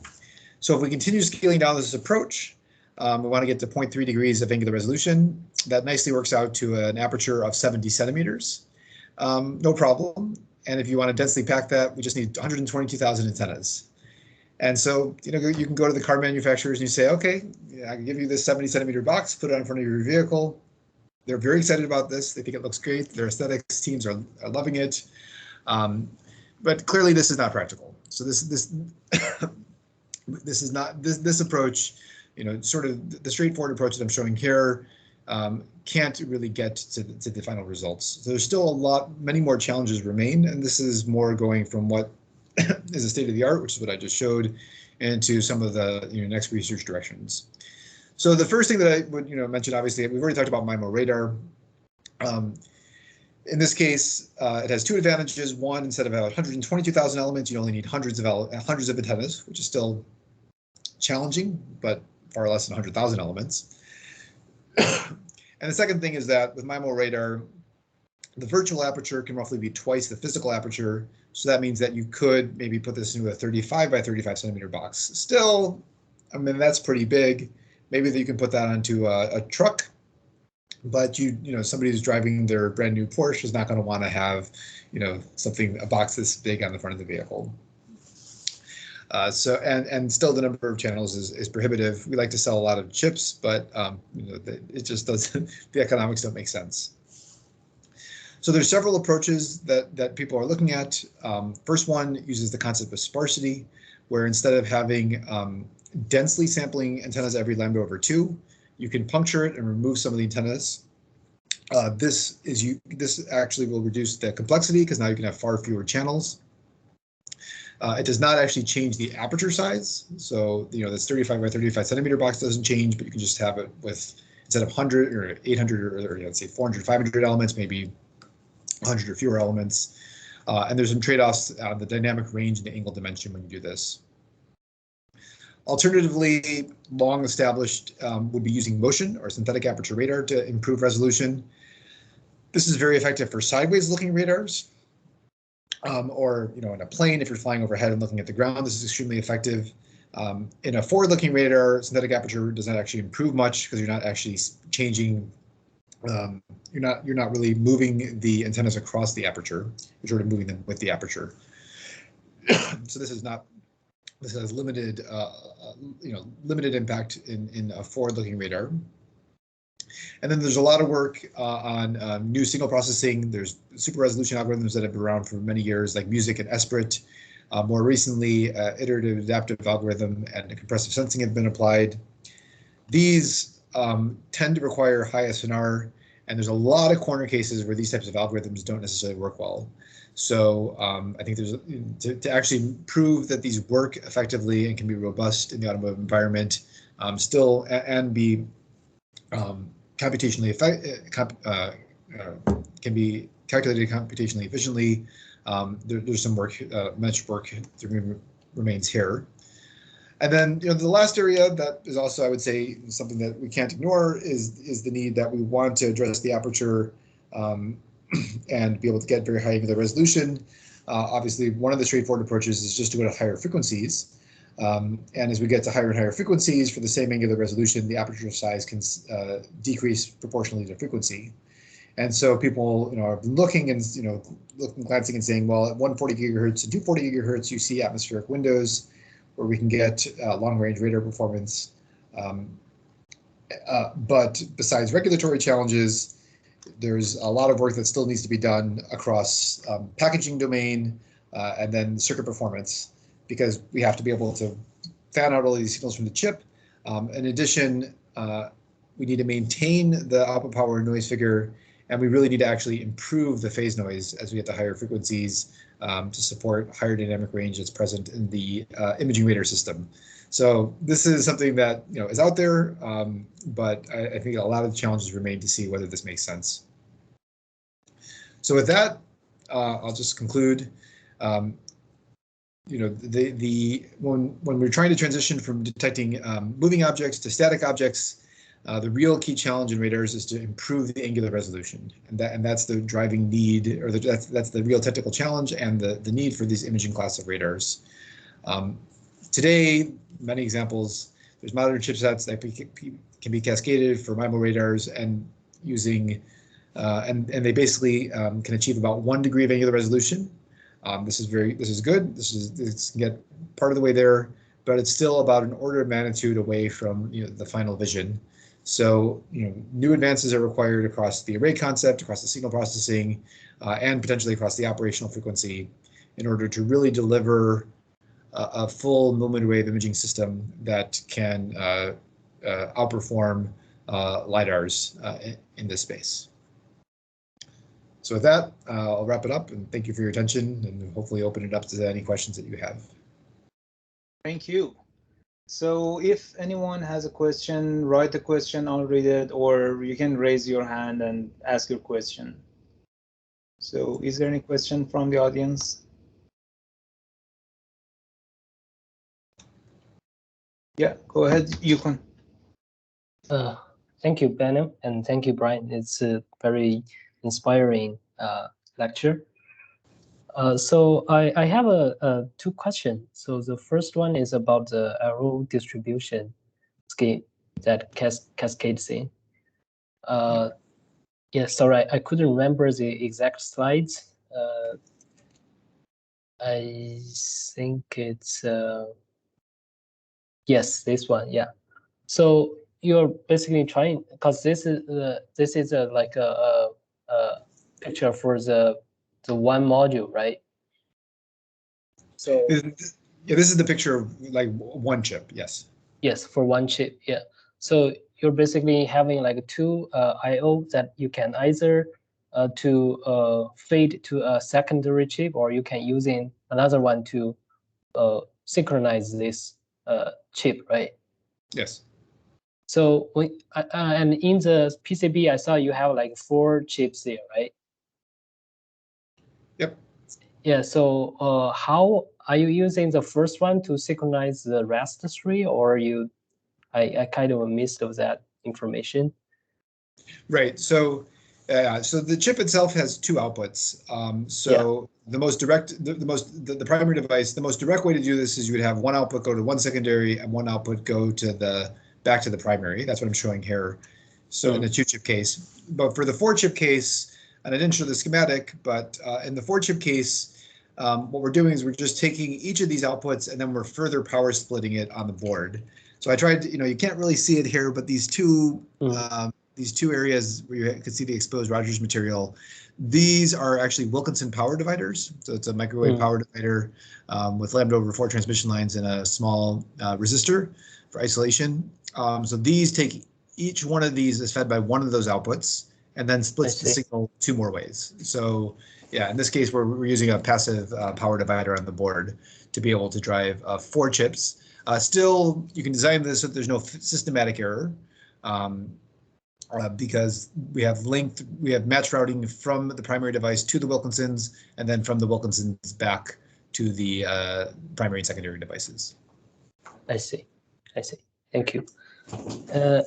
So if we continue scaling down this approach, we want to get to 0.3 degrees of angular resolution. That nicely works out to an aperture of 70 centimeters. No problem. And if you want to densely pack that, we just need 122,000 antennas. And so, you can go to the car manufacturers and you say, okay, I can give you this 70 centimeter box, put it on front of your vehicle. They're very excited about this. They think it looks great. Their aesthetics teams are loving it. But clearly this is not practical. So this approach, sort of the straightforward approach that I'm showing here, can't really get to the final results. So there's still many more challenges remain, and this is more going from what is the state of the art, which is what I just showed, into some of the next research directions. So the first thing that I would mention, obviously, we've already talked about MIMO radar. In this case, it has 2 advantages. One, instead of 122,000 elements, you only need hundreds of antennas, which is still challenging, but far less than 100,000 elements. And the second thing is that with MIMO radar, the virtual aperture can roughly be twice the physical aperture. So that means that you could maybe put this into a 35 by 35 centimeter box. Still, I mean, that's pretty big. Maybe that you can put that onto a truck, but somebody who's driving their brand new Porsche is not going to want to have, a box this big on the front of the vehicle. And still the number of channels is prohibitive. We like to sell a lot of chips, but it just doesn't, the economics don't make sense. So there's several approaches that people are looking at. First one uses the concept of sparsity, where instead of having densely sampling antennas every lambda over 2, you can puncture it and remove some of the antennas. This actually will reduce the complexity because now you can have far fewer channels. It does not actually change the aperture size. So, this 35 by 35 centimeter box doesn't change, but you can just have it with, instead of 100 or 800 or let's say 400, 500 elements, maybe 100 or fewer elements. And there's some trade-offs on the dynamic range and the angle dimension when you do this. Alternatively, long established would be using motion or synthetic aperture radar to improve resolution. This is very effective for sideways looking radars. Or in a plane, if you're flying overhead and looking at the ground, this is extremely effective. In a forward-looking radar, synthetic aperture does not actually improve much because you're not actually changing. You're not really moving the antennas across the aperture. You're sort of moving them with the aperture. So this has limited, limited impact in a forward-looking radar. And then there's a lot of work on new signal processing. There's super resolution algorithms that have been around for many years, like Music and Esprit. More recently, iterative adaptive algorithm and compressive sensing have been applied. These tend to require high SNR, and there's a lot of corner cases where these types of algorithms don't necessarily work well. So I think there's to actually prove that these work effectively and can be robust in the automotive environment, still and be computationally can be calculated computationally efficiently. There's some work, much work that remains here. And then, the last area that is also, I would say, something that we can't ignore is the need that we want to address the aperture and be able to get very high angular resolution. Obviously, one of the straightforward approaches is just to go to higher frequencies. And as we get to higher and higher frequencies for the same angular resolution, the aperture size can decrease proportionally to frequency. And so people, are looking and glancing and saying, well, at 140 gigahertz and 240 gigahertz, you see atmospheric windows where we can get long-range radar performance. But besides regulatory challenges, there's a lot of work that still needs to be done across packaging domain and then circuit performance, because we have to be able to fan out all these signals from the chip. In addition, we need to maintain the output power and noise figure, and we really need to actually improve the phase noise as we get to higher frequencies to support higher dynamic range that's present in the imaging radar system. So this is something that is out there, but I think a lot of the challenges remain to see whether this makes sense. So with that, I'll just conclude. When we're trying to transition from detecting moving objects to static objects, the real key challenge in radars is to improve the angular resolution, and that's the driving need, or that's the real technical challenge and the need for these imaging class of radars. Today, many examples. There's modern chipsets that can be cascaded for MIMO radars and using, and they basically can achieve about 1 degree of angular resolution. This is good. This can get part of the way there, but it's still about an order of magnitude away from the final vision. So new advances are required across the array concept, across the signal processing, and potentially across the operational frequency in order to really deliver a full millimeter wave imaging system that can outperform LiDARs in this space. So with that, I'll wrap it up, and thank you for your attention, and hopefully open it up to any questions that you have. Thank you. So if anyone has a question, write the question, I'll read it, or you can raise your hand and ask your question. So is there any question from the audience? Yeah, go ahead, Yukon. Thank you, Benham, and thank you, Brian. It's a very inspiring lecture. So I have two questions. So the first one is about the arrow distribution scheme that cascades in. Yeah, sorry, I couldn't remember the exact slides. I think it's yes, this one. Yeah. So you're basically trying, because this is like a picture for the one module, right? So yeah, this is the picture of like one chip. Yes. Yes, for one chip. Yeah. So you're basically having like two I/O that you can either to feed to a secondary chip, or you can using another one to synchronize this chip, right? Yes. So and in the PCB, I saw you have like 4 chips there, right? Yep. Yeah. So how are you using the first one to synchronize the rest 3, or you? I kind of missed of that information. Right. So so the chip itself has 2 outputs. So the most direct, the primary device, the most direct way to do this is you would have one output go to one secondary and one output go to back to the primary. That's what I'm showing here. So in the 2-chip case, but for the 4-chip case, and I didn't show the schematic, but in the 4-chip case, what we're doing is we're just taking each of these outputs and then we're further power splitting it on the board. So I tried to, you can't really see it here, but these two areas where you can see the exposed Rogers material, these are actually Wilkinson power dividers. So it's a microwave power divider with lambda over 4 transmission lines and a small resistor for isolation. So these take, each one of these is fed by one of those outputs and then splits the signal 2 more ways. So yeah, in this case, we're using a passive power divider on the board to be able to drive 4 chips. Still, you can design this so that there's no systematic error because we have match routing from the primary device to the Wilkinsons, and then from the Wilkinsons back to the primary and secondary devices. I see. I see. Thank you.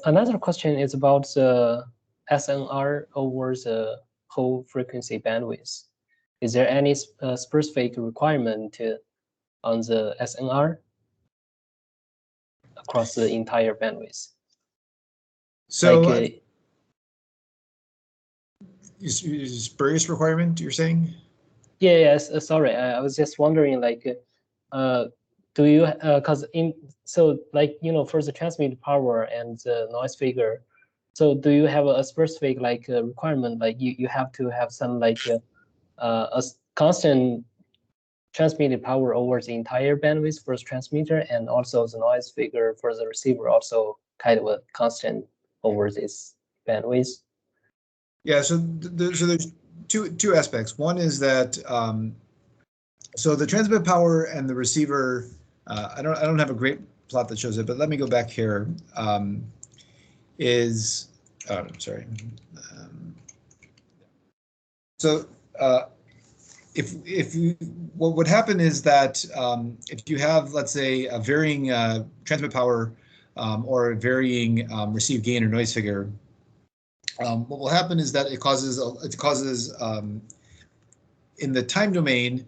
Another question is about the SNR over the whole frequency bandwidth. Is there any specific requirement on the SNR across the entire bandwidth? So, like, is spurious requirement you're saying? Yeah, yes. Sorry, I was just wondering, like, do you because so like for the transmit power and the noise figure, so do you have a specific like requirement, like you have to have some like a constant transmitted power over the entire bandwidth for the transmitter, and also the noise figure for the receiver also kind of a constant over this bandwidth? Yeah, so there's two aspects. One is that so the transmit power and the receiver, I don't have a great plot that shows it, but let me go back here. Sorry. So if you, what would happen is that if you have, let's say, a varying transmit power or a varying receive gain or noise figure, what will happen is that it causes in the time domain,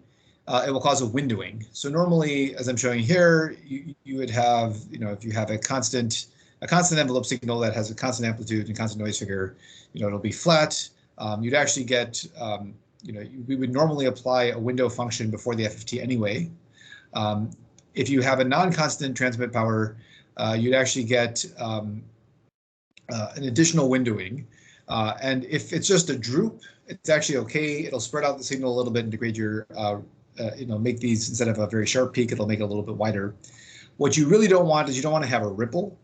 it will cause a windowing. So normally, as I'm showing here, you would have, if you have a constant envelope signal that has a constant amplitude and constant noise figure, it'll be flat. You'd actually get, we would normally apply a window function before the FFT anyway. If you have a non-constant transmit power, you'd actually get an additional windowing. And if it's just a droop, it's actually okay. It'll spread out the signal a little bit and degrade your, make these, instead of a very sharp peak, it'll make it a little bit wider. What you really don't want is you don't want to have a ripple.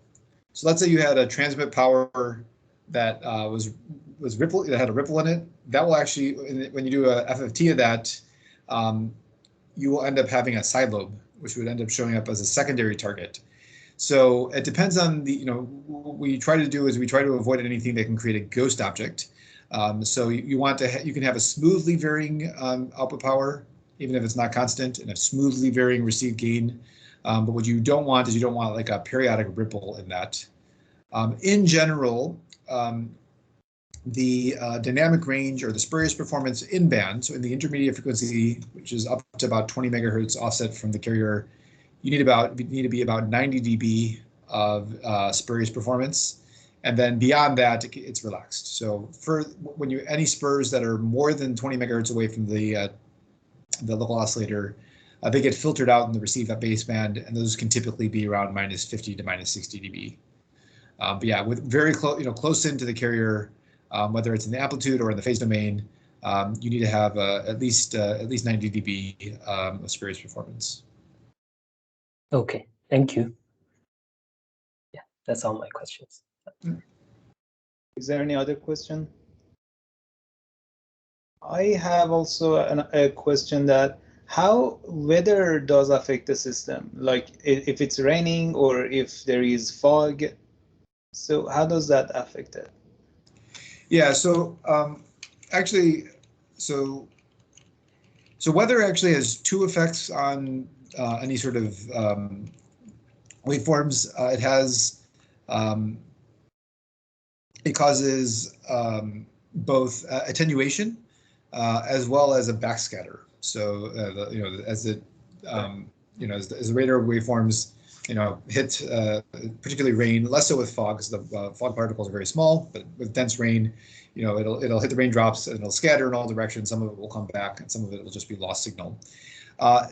So let's say you had a transmit power that was ripple, that had a ripple in it. That will actually, when you do a FFT of that, you will end up having a side lobe, which would end up showing up as a secondary target. So it depends on the, what we try to do is we try to avoid anything that can create a ghost object. So you want to, you can have a smoothly varying output power, even if it's not constant, and a smoothly varying receive gain. But what you don't want is you don't want like a periodic ripple in that. In general, the dynamic range or the spurious performance in band, so in the intermediate frequency, which is up to about 20 megahertz offset from the carrier, you need to be about 90 dB of spurious performance, and then beyond that, it's relaxed. So for when you any spurs that are more than 20 megahertz away from the local oscillator, they get filtered out in the receive baseband, and those can typically be around minus 50 to minus 60 dB. But yeah, with very close, close into the carrier, whether it's in the amplitude or in the phase domain, you need to have at least 90 dB of spurious performance. Okay, thank you. Yeah, that's all my questions. Is there any other question? I have also a question that how weather does affect the system, like if it's raining or if there is fog. So how does that affect it? Yeah, so actually, so weather actually has two effects on any sort of waveforms. It causes both attenuation as well as a backscatter. So as the radar waveforms hit particularly rain, less so with fog, because the fog particles are very small, but with dense rain, it'll hit the raindrops and it'll scatter in all directions. Some of it will come back, and some of it will just be lost signal.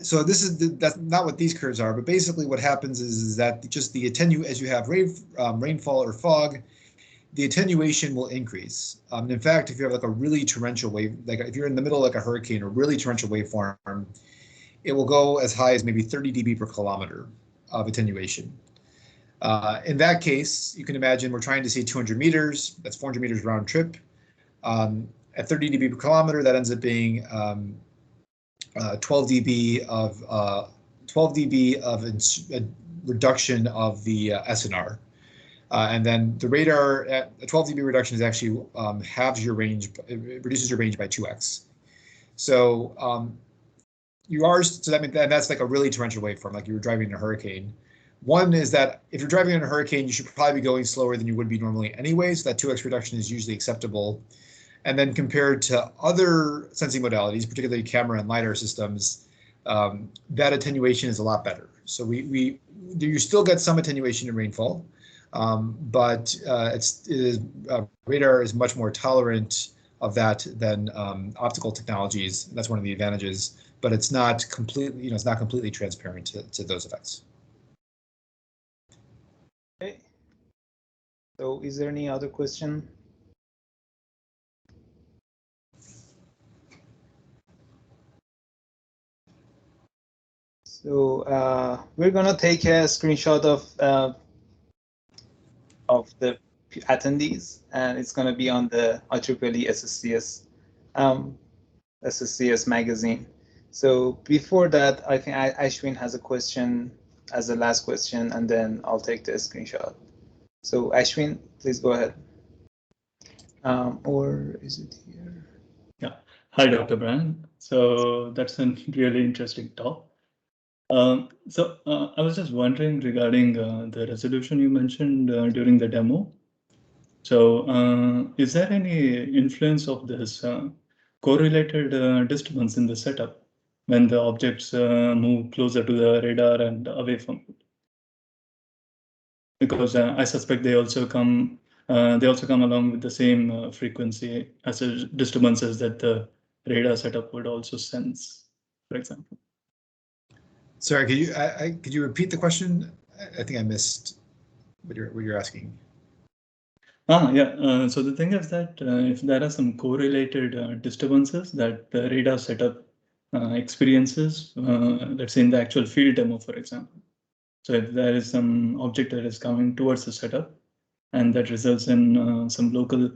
So that's not what these curves are, but basically what happens is that just the as you have rainfall or fog, the attenuation will increase. In fact, if you have like a really torrential wave, like if you're in the middle of like a hurricane or really torrential waveform, it will go as high as maybe 30 dB per kilometer of attenuation. In that case, you can imagine we're trying to see 200 meters, that's 400 meters round trip. At 30 dB per kilometer, that ends up being 12 dB of reduction of the SNR. And then the radar at a 12 dB reduction is actually halves your range, it reduces your range by 2x. So that's like a really torrential waveform, like you were driving in a hurricane. One is that if you're driving in a hurricane, you should probably be going slower than you would be normally anyways. That 2x reduction is usually acceptable. And then compared to other sensing modalities, particularly camera and LiDAR systems, that attenuation is a lot better. So you still get some attenuation in rainfall, but radar is much more tolerant of that than optical technologies. That's one of the advantages, but it's not completely, it's not completely transparent to those effects. Okay. So is there any other question? So we're gonna take a screenshot of the attendees, and it's gonna be on the IEEE SSCS SSCS magazine. So before that, I think Icewine has a question as the last question, and then I'll take the screenshot. So Icewine, please go ahead. Or is it here? Yeah. Hi, Dr. Brian. So that's a really interesting talk. I was just wondering regarding the resolution you mentioned during the demo. So is there any influence of this correlated disturbance in the setup when the objects move closer to the radar and away from it? Because I suspect they also come along with the same frequency as disturbances that the radar setup would also sense, for example. Sorry, could you repeat the question? I think I missed what you're asking. Yeah. So the thing is that if there are some correlated disturbances that the radar setup experiences, let's say in the actual field demo, for example. So if there is some object that is coming towards the setup, and that results in some local,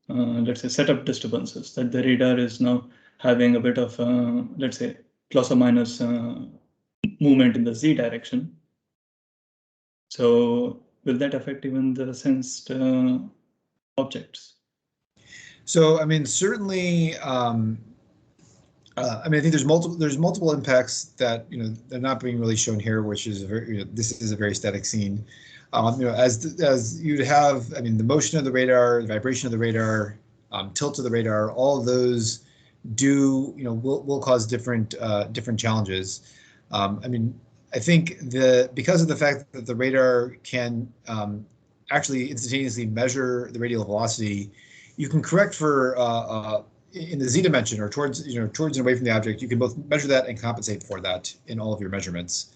let's say, setup disturbances, that the radar is now having a bit of, let's say, plus or minus movement in the z direction. So will that affect even the sensed objects? So, I mean, certainly, I think there's multiple impacts that, they're not being really shown here, which is this is a very static scene. As you'd have, the motion of the radar, the vibration of the radar, tilt of the radar, all of those will cause different challenges. I think because of the fact that the radar can actually instantaneously measure the radial velocity, you can correct for in the z dimension or towards and away from the object. You can both measure that and compensate for that in all of your measurements.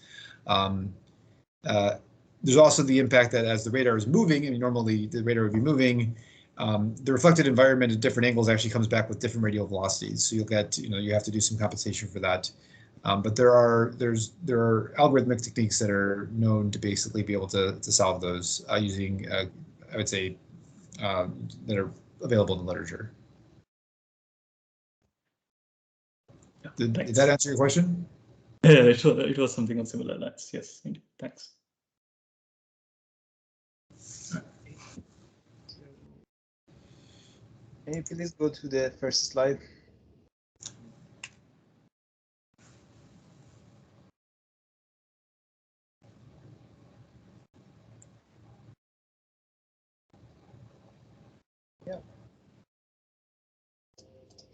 There's also the impact that as the radar is moving, normally the radar would be moving, the reflected environment at different angles actually comes back with different radial velocities. So you'll get, you have to do some compensation for that. But there are algorithmic techniques that are known to basically be able to solve those using, I would say, that are available in the literature. Did that answer your question? Yeah, it was something on similar lines. Yes, indeed. Thanks. Can you please go to the first slide?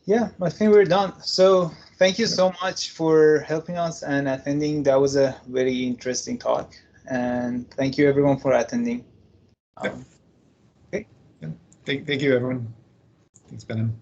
Yeah, I think we're done. So thank you so much for helping us and attending. That was a very interesting talk. And thank you everyone for attending. Okay. Thank you everyone. Thanks, Benim.